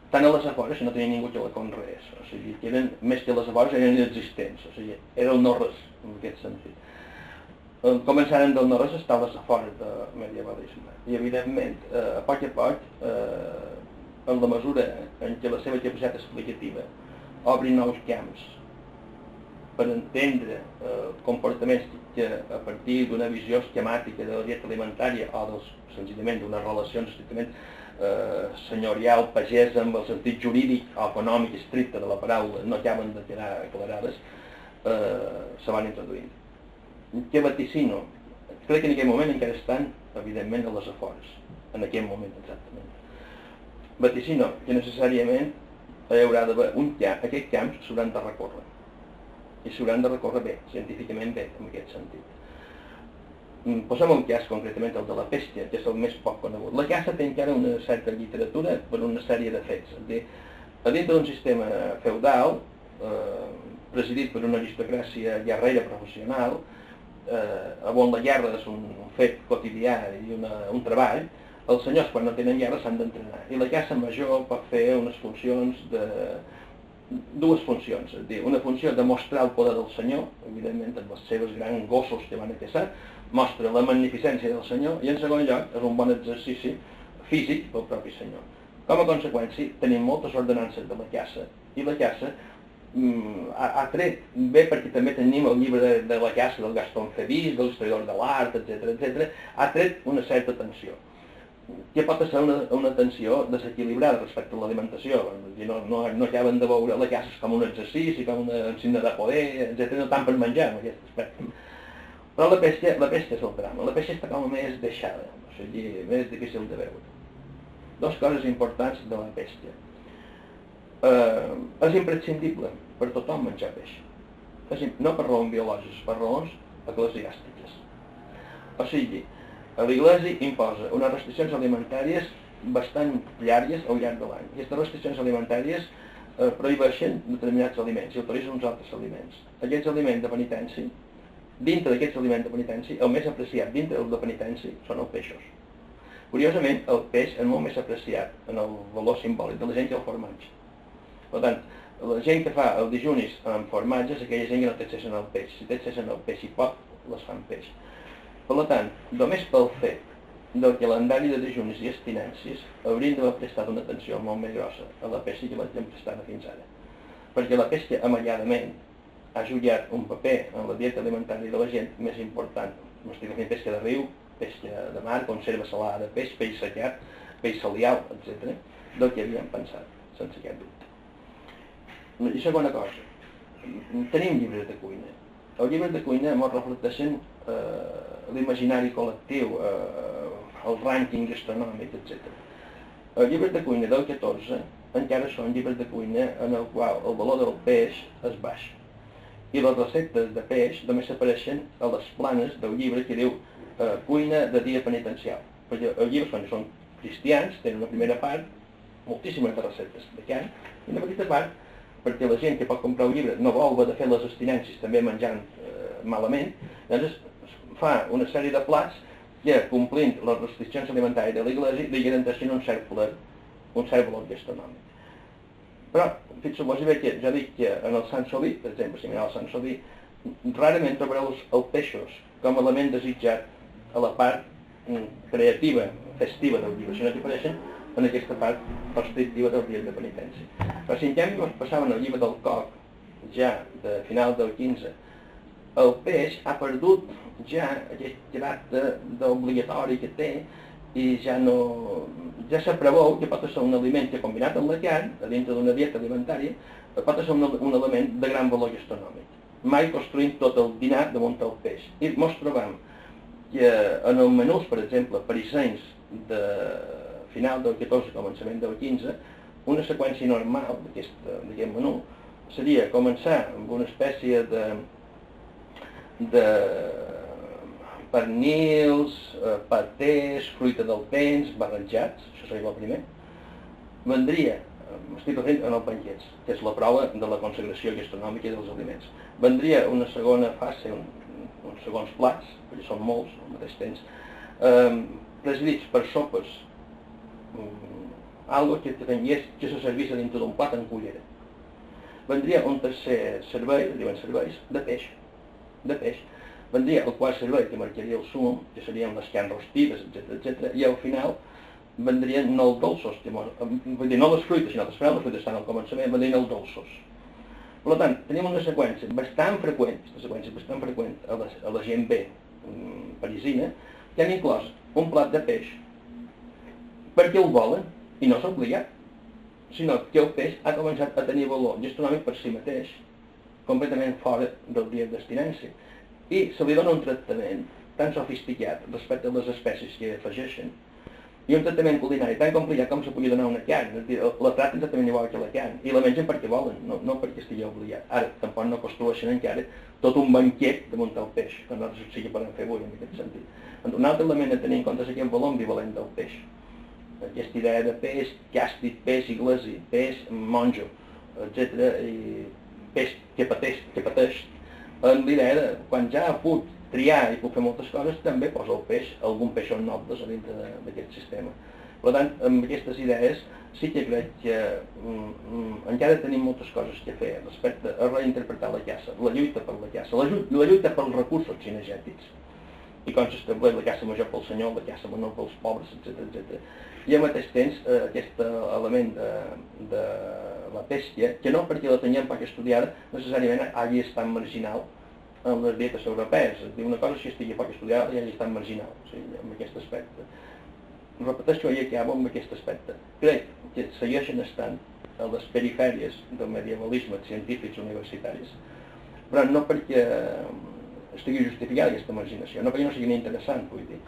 Estan a les afores i no tenia ningú que la conreés, o sigui, que eren, més que les afores, eren inexistents, o sigui, era el no-res, en aquest sentit. Començaren del no-res a estar a les afores del medievalisme, i evidentment, a poc, en la mesura en què la seva capacitat explicativa obri nous camps per entendre comportaments que a partir d'una visió esquemàtica de la dieta alimentària o senzillament d'unes relacions estrictament senyorial, pagesa, amb el sentit jurídic o econòmic estricte de la paraula no acaben de quedar aclarades, se van introduint. Què vaticino? Crec que en aquell moment encara estan, evidentment, a les afores, en aquell moment exactament. Vaticino que necessàriament hi haurà d'haver aquests camps s'hauran de recórrer. I s'hauran de recórrer bé, científicament bé, en aquest sentit. Posem un cas, concretament, el de la pèstia, que és el més poc conegut. La caça té encara una certa literatura per una sèrie de fets. A dintre d'un sistema feudal, presidit per una aristocràcia guerrera professional, on la guerra és un fet quotidià i un treball, Els senyors, quan no tenen guerra, s'han d'entrenar. I la caça major pot fer unes funcions dues funcions. És a dir, una funció de mostrar el poder del senyor, evidentment amb els seus grans gossos que van a caçar, mostra la magnificència del senyor, i en segon lloc és un bon exercici físic pel propi senyor. Com a conseqüència, tenim moltes ordenances de la caça, i la caça ha tret, bé perquè també tenim el llibre de la caça del Gaston Febis, de l'historiador de l'art, etc., ha tret una certa tensió, que pot ser una tensió desequilibrada respecte a l'alimentació. No acaben de veure la caça com un exercici, com una signe de poder, etc., no tant per menjar en aquest aspecte. Però la pesca és el drama, la pesca està com a més deixada, o sigui, més difícil de veure. Dues coses importants de la pesca. És imprescindible per tothom menjar peix, no per raons biològiques, per raons eclesiàstiques. O sigui, l'Església imposa unes restriccions alimentàries bastant llargues al llarg de l'any. Aquestes restriccions alimentàries prohibeixen determinats aliments i autoritzen uns altres aliments. Aquests aliments de penitència, dintre d'aquests aliments de penitència, el més apreciat dintre del de penitència són els peixos. Curiosament, el peix és molt més apreciat en el valor simbòlic de la gent que el formatge. Per tant, la gent que fa el dijunis amb formatge és aquella gent que no té accés al peix. Si té accés al peix i pot, les fa amb peix. Per tant, només pel fet del calendari de dijunis i abstinències hauríem d'haver prestat una atenció molt més grossa a la pesca que l'hem prestada fins ara. Perquè la pesca amalladament ha jugat un paper en la dieta alimentària de la gent més important. No estic fent pesca de riu, pesca de mar, conserva salada de peix, peix secat, peix salial, etc., del que havíem pensat, sense aquest dubte. I segona cosa, tenim llibres de cuina. Els llibres de cuina ens reflecteixen l'imaginari col·lectiu, el rànquing gastronòmic, etc. Els llibres de cuina del 14 encara són llibres de cuina en el qual el valor del peix és baix. I les receptes de peix només apareixen a les planes del llibre que diu cuina de dia penitencial. Perquè els llibres, quan són cristians, tenen una primera part, moltíssimes de receptes de carn, i una petita part perquè la gent que pot comprar un llibre no vol haver de fer les abstinències també menjant malament, doncs fa una sèrie de plats que, complint les restriccions alimentàries de l'Església, li garanteixen un cert valor gastronòmic. Però, fixeu-vos bé que ja dic que en el Sant Soví, per exemple, si mireu el Sant Soví, rarament trobareu els peixos com a element desitjat a la part creativa, festiva del llibre, sinó que apareixen en aquesta part restrictiva dels dies de penitència. Però si en canvi es passaven al llibre del Coc, ja de final del 15, el peix ha perdut ja aquest caràcter d'obligatori que té i ja se preveu que pot ser un aliment que combinat amb la carn, a dintre d'una dieta alimentària, pot ser un element de gran valor gastronòmic. Mai construïm tot el dinar damunt del peix. I ens trobem que en els menús, per exemple, parisencs de final del 14, començament del 15, una seqüència normal d'aquest menú seria començar amb una espècie de pernils, patés, fruita del temps, barrejats, això seria el primer. Vendria, estic referint en els banquets, que és la prova de la consagració gastronòmica dels aliments. Vendria una segona fase, uns segons plats, perquè són molts al mateix temps, presidits per sopes, algo que se servís dintre d'un plat en cullera. Vendria un tercer servei, diuen serveis, de peix. Vendria el quart servei, que marcaria el sum, que serien les carns rostides, etc. I al final vendrien no els dolços, vull dir, no les fruites, sinó les fruites estan al començament, vendrien els dolços. Per tant, tenim una seqüència bastant freqüent, a la gent bé parisina, que han inclòs un plat de peix, perquè el volen, i no s'ha obligat, sinó que el peix ha començat a tenir valor gastronòmic per si mateix, completament fora del dia d'abstinència, i se li dona un tractament tan sofisticat respecte a les espècies que afegeixen, i un tractament culinari tan complicat com se podia donar una carn, és a dir, la traten exactament igual que la carn, i la mengen perquè volen, no perquè estigui obligat. Ara, tampoc no construeixen encara tot un banquet damunt del peix, que nosaltres sí que podem fer avui en aquest sentit. Un altre element a tenir en compte és aquest valor ambivalent del peix. Aquesta idea de peix càstig, peix iglesi, peix monjo, etc. i peix que pateix, en l'idea de quan ja ha put triar i puc fer moltes coses, també posa el peix, algun peix on nobles a dintre d'aquest sistema. Per tant, amb aquestes idees sí que crec que encara tenim moltes coses a fer respecte a reinterpretar la caça, la lluita per la caça, la lluita pels recursos cinegètics, i com s'estableix la caça major pel senyor, la caça menor pels pobres, etc. I al mateix temps aquest element de la pèstia, que no perquè la teníem poc estudiada, necessàriament hagi estat marginal en les dietes europees. És a dir, una cosa si estigui poc estudiada i hagi estat marginal, o sigui, en aquest aspecte. Repeteixo i acabo amb aquest aspecte. Crec que segueixen estant a les perifèries del medievalisme científics universitaris, però no perquè estigui justificada aquesta marginació, no perquè no sigui interessant, vull dir.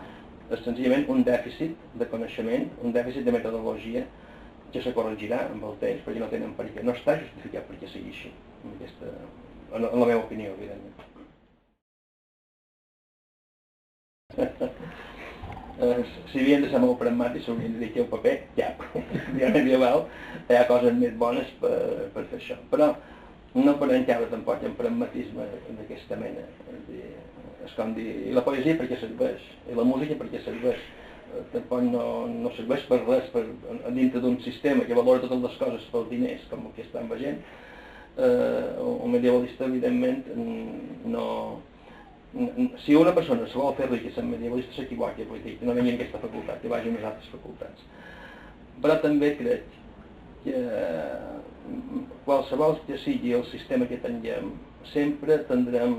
És senzillament un dèficit de coneixement, un dèficit de metodologia que se corregirà amb el temps, perquè no tenen per què, no està justificat perquè sigui així, en la meva opinió, evidentment. Si havien de ser molt pragmàtics, s'haurien de dir que el paper, ja, medieval, hi ha coses més bones per fer això. Però no per encara tampoc en pragmatisme d'aquesta mena. És com dir, i la poesia per què serveix, i la música per què serveix. Tampoc no serveix per res dintre d'un sistema que valora totes les coses pels diners, com el que estan veient. Un medievalista, evidentment, no... Si una persona se vol fer rica i ser medievalista s'equivoca, vull dir que no vingui en aquesta facultat, que vagi a unes altres facultats. Però també crec que qualsevol que sigui el sistema que tinguem, sempre tindrem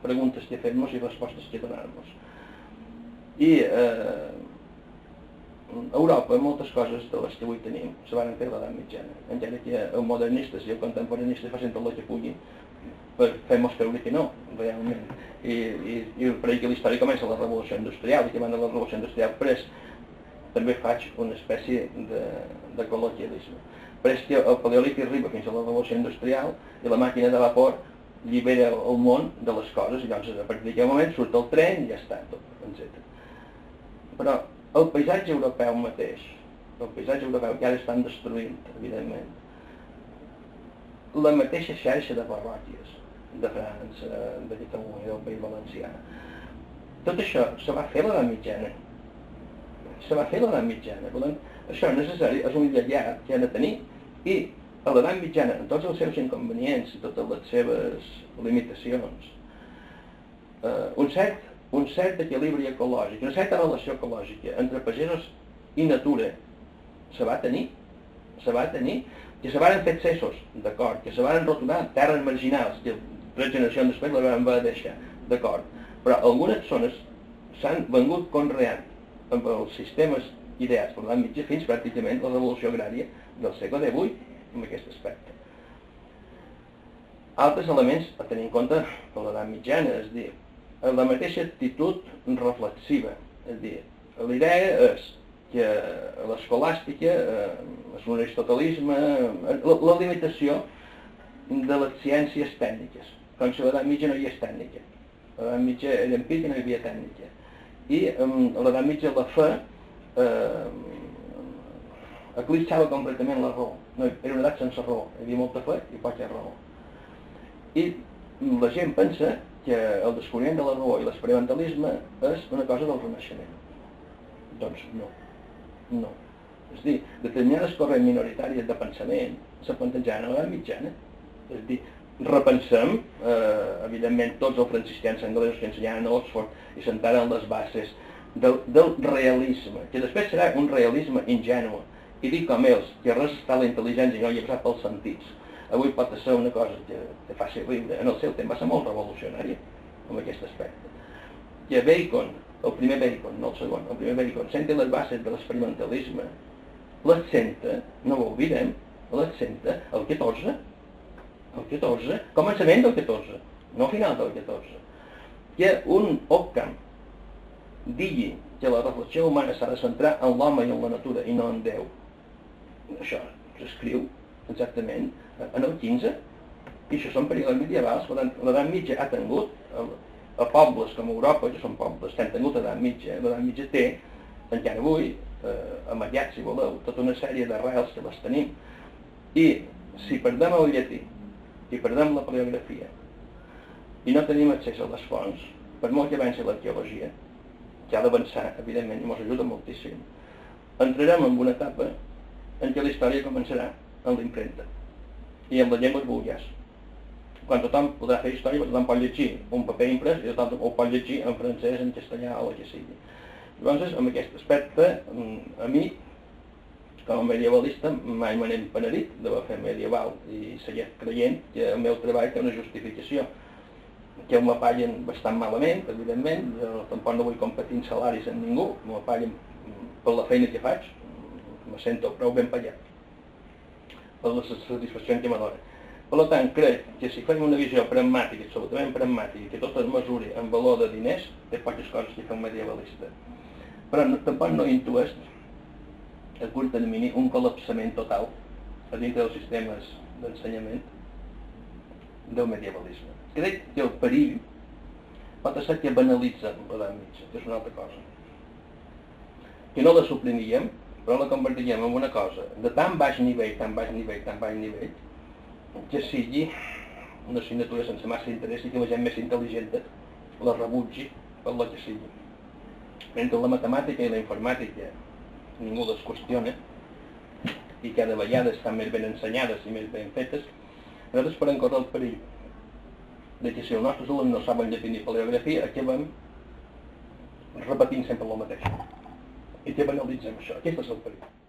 preguntes que fer-nos i respostes que donar-nos. I a Europa moltes coses de les que avui tenim se van fer a l'edat mitjana, encara que els modernistes i els contemporanistes facin tot el que puguin per fer-nos creure que no, realment. I per que la història comença a la revolució industrial i que van de la revolució industrial, però també faig una espècie de col·loquialisme. Però és que el paleolític arriba fins a la revolució industrial i la màquina de vapor llibera el món de les coses, i llavors a partir d'aquell moment surt el tren i ja està tot, etc. Però el paisatge europeu mateix, el paisatge europeu que ara estan destruint, evidentment, la mateixa xarxa de parròquies de França, de Catalunya, del País Valencià, tot això se va fer a l'edat mitjana. Se va fer a l'edat mitjana. Per tant, això necessari és un llegat que ha de tenir, i a l'edat mitjana, amb tots els seus inconvenients i totes les seves limitacions, un cert equilibri ecològic, una certa relació ecològica entre pagesos i natura se va tenir, que se van fer accessos, d'acord, que se van roturar terres marginals, que 3 generacions després la van deixar, d'acord, però algunes zones s'han vengut conreant amb els sistemes ideats per l'edat mitja fins pràcticament la revolució agrària del segle XVIII en aquest aspecte. Altres elements a tenir en compte per l'edat mitjana, és a dir, la mateixa actitud reflexiva, és a dir, la idea és que l'escolàstica, l'aristotelisme, la limitació de les ciències tècniques, com si a l'edat mitja no hi és tècnica. A l'edat mitja era empírica i no hi havia tècnica. I a l'edat mitja la fe eclipsava completament la raó. Era una edat sense raó, hi havia molta fe i poca raó. I la gent pensa que el descobriment de la raó i l'experimentalisme és una cosa del Renaixement. Doncs no. És a dir, determinades corrents minoritàries de pensament se plantejaven a l'edat mitjana. És a dir, repensem, evidentment, tots els franciscans anglesos que ensenyaven a Oxford i sentaren les bases del realisme, que després serà un realisme ingenu, i dir com ells, que res està a la intel·ligència i no hi ha passat pels sentits. Avui pot ser una cosa que faci riure, en el seu temps va ser molt revolucionària en aquest aspecte. Que Bacon, el primer Bacon, no el segon, el primer Bacon, senta les bases de l'experimentalisme, les senta, no ho oblidem, les senta el 14, començament del 14, no final del 14, que un Occam digui que la reflexió humana s'ha de centrar en l'home i en la natura i no en Déu. Això s'escriu exactament en el 15, i això són períodes medievals. Per tant, l'edat mitja ha tingut, a pobles com Europa, que són pobles que han tingut l'edat mitja té, encara avui, amagats, si voleu, tota una sèrie d'arrels que les tenim. I si perdem el llatí, i perdem la paleografia, i no tenim accés a les fonts, per molt que avanci l'arqueologia, que ha d'avançar, evidentment, i ens ajuda moltíssim, entrarem en una etapa en què la història començarà en l'impremta i amb les llengües vulgars. Quan tothom podrà fer història, tothom pot llegir un paper imprès i tothom ho pot llegir en francès, en castellà o el que sigui. Llavors, en aquest aspecte, a mi, com a medievalista, mai me n'he penedit d'haver fet medieval i seguir creient que el meu treball té una justificació, que m'ho paguen bastant malament, evidentment, jo tampoc no vull competir en salaris amb ningú, m'ho paguen per la feina que faig, me sento prou ben pagat, per la satisfacció que me dona. Per tant, crec que si fem una visió pragmàtica, absolutament pragmàtica, que tot es mesuri en valor de diners, té poques coses que fer un medievalista. Però tampoc no intueix a curt termini un col·lapsament total a dintre dels sistemes d'ensenyament del medievalisme. Crec que el perill pot ser que banalitza l'edat mitja, que és una altra cosa. Que no la suprimiríem, però la convertiríem en una cosa de tan baix nivell, que sigui una assignatura sense massa interès i que la gent més intel·ligent la rebutgi per la que sigui. Mentre la matemàtica i la informàtica ningú les qüestiona i cada vegada estan més ben ensenyades i més ben fetes, nosaltres podem córrer el perill de que si els nostres alumnes no saben llegir ni paleografia, acabem repetint sempre el mateix i que banalitzem això. Aquest és el perill.